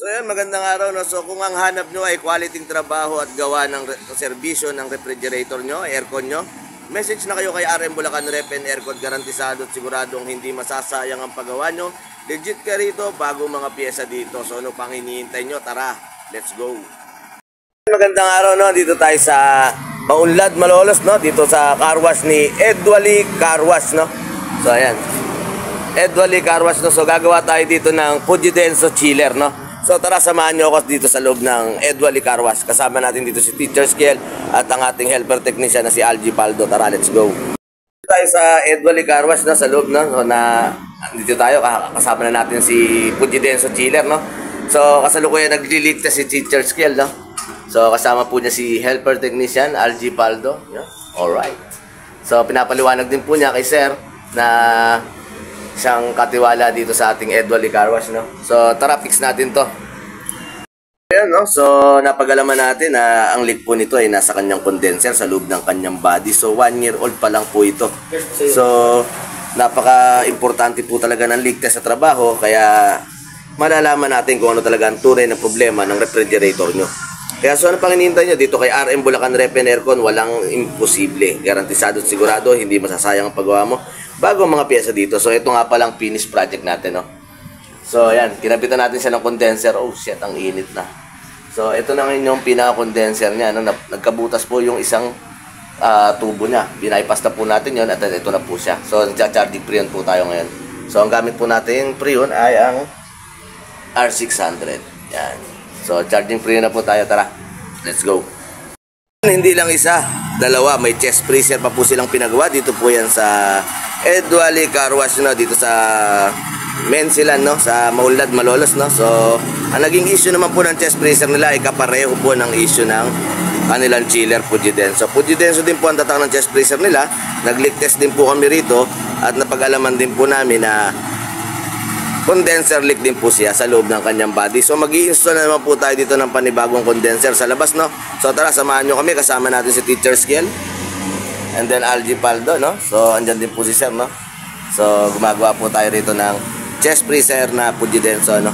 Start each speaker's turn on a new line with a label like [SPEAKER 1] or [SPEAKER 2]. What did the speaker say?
[SPEAKER 1] So yan, magandang araw. No? So kung ang hanap nyo ay quality trabaho at gawa ng serbisyo ng refrigerator nyo, aircon nyo, message na kayo kay RM Bulacan Rep and Aircon, garantisado at siguradong hindi masasayang ang paggawa nyo. Legit ka rito, bago mga pyesa dito. So ano pang hinihintay nyo? Tara, let's go! Magandang araw, no? Dito tayo sa Maunlad, Malolos, no? Dito sa car wash ni Edwally Car Wash, no? So ayan, Edwally Car Wash, no? So gagawa tayo dito ng Pujidenso chiller, no? So tara, samahan nyo ako dito sa loob ng Edwally Car Wash. Kasama natin dito si Teacher Skiel at ang ating helper technician na si Algie Paldo. Tara, let's go. Dito tayo sa Edwally Car Wash, no? Sa loob, no? So, dito tayo, kasama na natin si Pujidenso chiller, no? So kasalukuyan nagli-leak si Teacher Skiel, no? So kasama po niya si helper technician Algie Paldo. Yeah? Alright. So pinapaliwanag din po niya kay Sir na siyang katiwala dito sa ating Edwally Car Wash, no? So tara, fix natin to. Ayan, no? So napag-alaman natin na ang leak po nito ay nasa kanyang condenser sa loob ng kanyang body. So 1 year old pa lang po ito. So napaka-importante po talaga ng leak test sa trabaho, kaya malalaman natin kung ano talaga ang tunay na problema ng refrigerator nyo. Kaya so ano pang hinihintay nyo? Dito kay RM Bulacan Rep and Aircon, walang imposible. Garantisado at sigurado, hindi masasayang ang paggawa mo bago mga pyesa dito. So ito nga palang finish project natin, no? So ayan, kinabitan natin siya ng condenser. Oh shit, ang init na. So ito na ngayon yung pinaka-condenser niya, no? Nagkabutas po yung isang tubo niya. Binaypas na po natin yon at ito na po siya. So nagcha-charging pre-on po tayo ngayon. So ang gamit po natin pre-on ay ang R600. Yan. So charging pre-on na po tayo. Tara, let's go. Hindi lang isa, dalawa, may chest freezer pa po silang pinagawa. Dito po yan sa Edwally Car Wash, no? Dito sa Mensilan, no? Sa Maunlad, Malolos, no? So ang naging issue naman po ng chest freezer nila ay kapareho po ng issue ng kanilang chiller Pujidenso. Pujidenso din po ang tatak ng chest freezer nila. Nag-leak test din po kami rito at napag-alaman din po namin na condenser leak din po siya sa loob ng kanyang body. So mag-i-install na naman po tayo dito ng panibagong condenser sa labas, no? So tara, samahan nyo kami. Kasama natin si Teacher Skiel and then Algie Paldo, no? So andyan din po si Sir, no? So gumagawa po tayo rito ng chest freezer na Pujidenso, no?